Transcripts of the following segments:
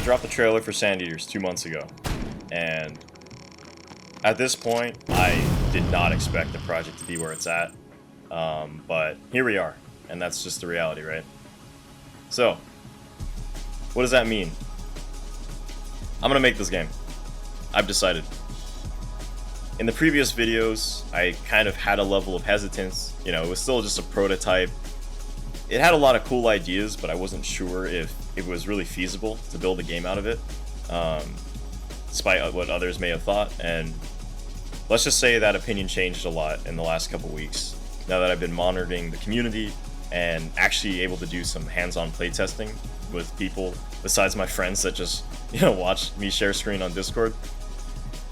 dropped the trailer for Sand Eaters 2 months ago, and at this point, I did not expect the project to be where it's at, but here we are, and that's just the reality, right? So, what does that mean? I'm gonna make this game. I've decided. In the previous videos, I kind of had a level of hesitance. You know, it was still just a prototype. It had a lot of cool ideas, but I wasn't sure if it was really feasible to build a game out of it, despite what others may have thought. And let's just say that opinion changed a lot in the last couple weeks, now that I've been monitoring the community and actually able to do some hands-on playtesting with people besides my friends that just, watch me share screen on Discord.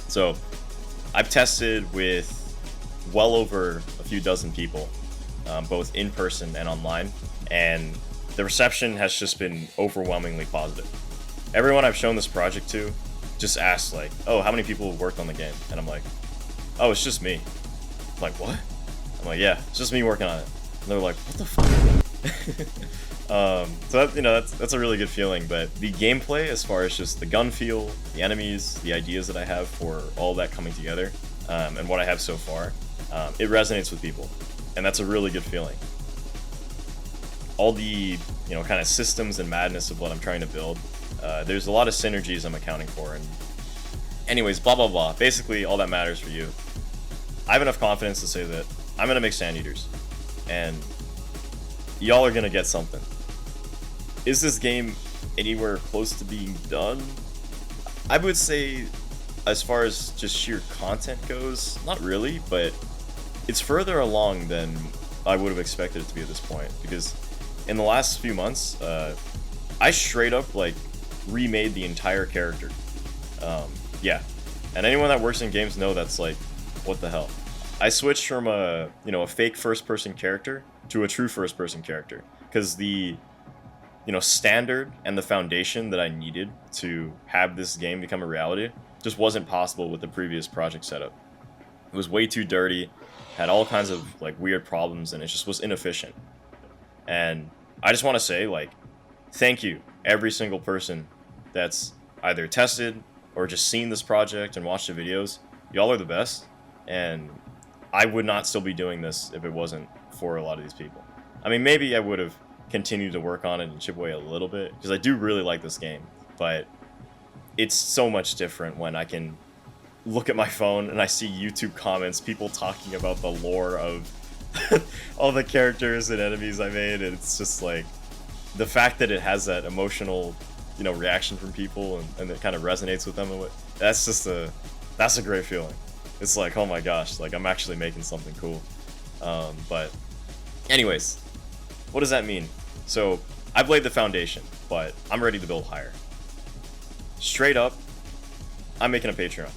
So I've tested with well over a few dozen people, both in person and online, and the reception has just been overwhelmingly positive. Everyone I've shown this project to just asks like, oh, how many people have worked on the game? And I'm like, oh, it's just me. I'm like, what? I'm like, yeah, it's just me working on it. And they're like, what the fuck? So that, that's a really good feeling. But the gameplay, as far as just the gun feel, the enemies, the ideas that I have for all that coming together, and what I have so far, it resonates with people, and that's a really good feeling. All the kind of systems and madness of what I'm trying to build, there's a lot of synergies I'm accounting for, and anyways, blah blah blah. Basically, all that matters for you. I have enough confidence to say that I'm gonna make Sand Eaters, and y'all are gonna get something. Is this game anywhere close to being done? I would say, as far as just sheer content goes, not really, but it's further along than I would have expected it to be at this point, because in the last few months, I straight up remade the entire character. Yeah, and anyone that works in games know that's like, what the hell? I switched from a fake first-person character to a true first-person character, because the standard and the foundation that I needed to have this game become a reality just wasn't possible with the previous project setup. It was way too dirty, had all kinds of weird problems, and it just was inefficient. And I just want to say, thank you, every single person that's either tested or just seen this project and watched the videos. Y'all are the best, and I would not still be doing this if it wasn't for a lot of these people. I mean, maybe I would have continued to work on it and chip away a little bit, because I do really like this game, but it's so much different when I can look at my phone and I see YouTube comments, people talking about the lore of all the characters and enemies I made, and it's just the fact that it has that emotional reaction from people, and it kind of resonates with them, and that's a great feeling. It's like, oh my gosh, I'm actually making something cool. But anyways, what does that mean? So I've laid the foundation, but I'm ready to build higher. Straight up, I'm making a Patreon.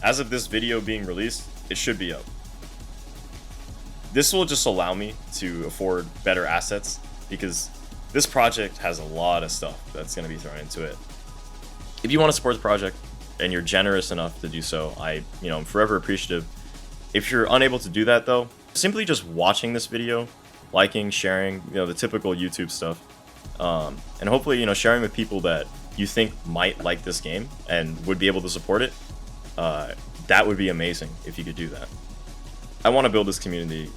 As of this video being released, it should be up. This will just allow me to afford better assets, because this project has a lot of stuff that's going to be thrown into it. If you want to support the project and you're generous enough to do so, I'm forever appreciative. If you're unable to do that though, simply just watching this video, liking, sharing, the typical YouTube stuff, and hopefully, sharing with people that you think might like this game and would be able to support it, that would be amazing if you could do that. I want to build this community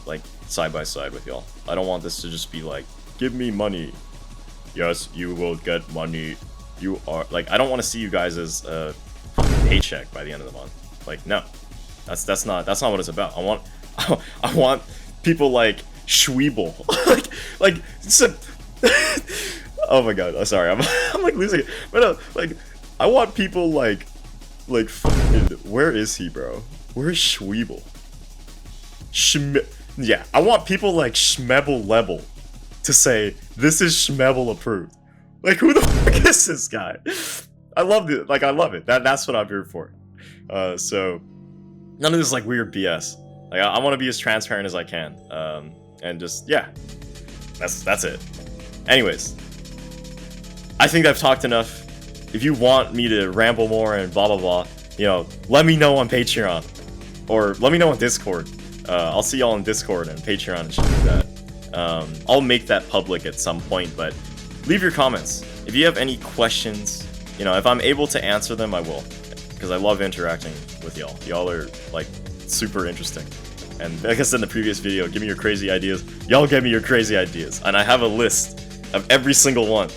side by side with y'all. I don't want this to just be give me money. Yes, you will get money. You are I don't want to see you guys as a paycheck by the end of the month. No, that's not what it's about. I want people like Schweeble. Oh my god, sorry, I'm losing it. But I want people fucking, where is he, bro? Where is Schweeble? Yeah, I want people like Schmebble Level to say, this is Schmebble approved. Who the fuck is this guy? I love it. I love it. That's what I'm here for. So none of this weird BS. I want to be as transparent as I can. And just, yeah, that's it. Anyways, I think I've talked enough. If you want me to ramble more and blah blah blah, let me know on Patreon, or let me know on Discord. I'll see y'all on Discord and Patreon and shit like that. I'll make that public at some point, but leave your comments. If you have any questions, you know, if I'm able to answer them, I will, because I love interacting with y'all. Y'all are like super interesting. And like I said in the previous video, give me your crazy ideas. Y'all give me your crazy ideas, and I have a list of every single one.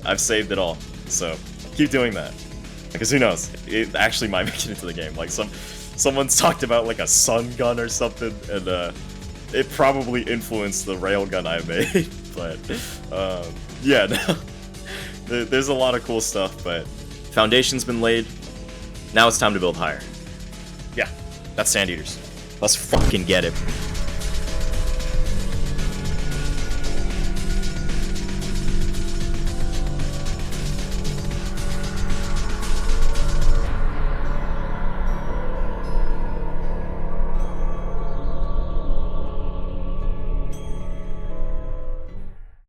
I've saved it all, so keep doing that. Because who knows, it actually might make it into the game. Like someone's talked about like a sun gun or something, and it probably influenced the railgun I made. But yeah, no. There's a lot of cool stuff, but foundation's been laid. Now it's time to build higher. Yeah, that's Sand Eaters. Let's fucking get it.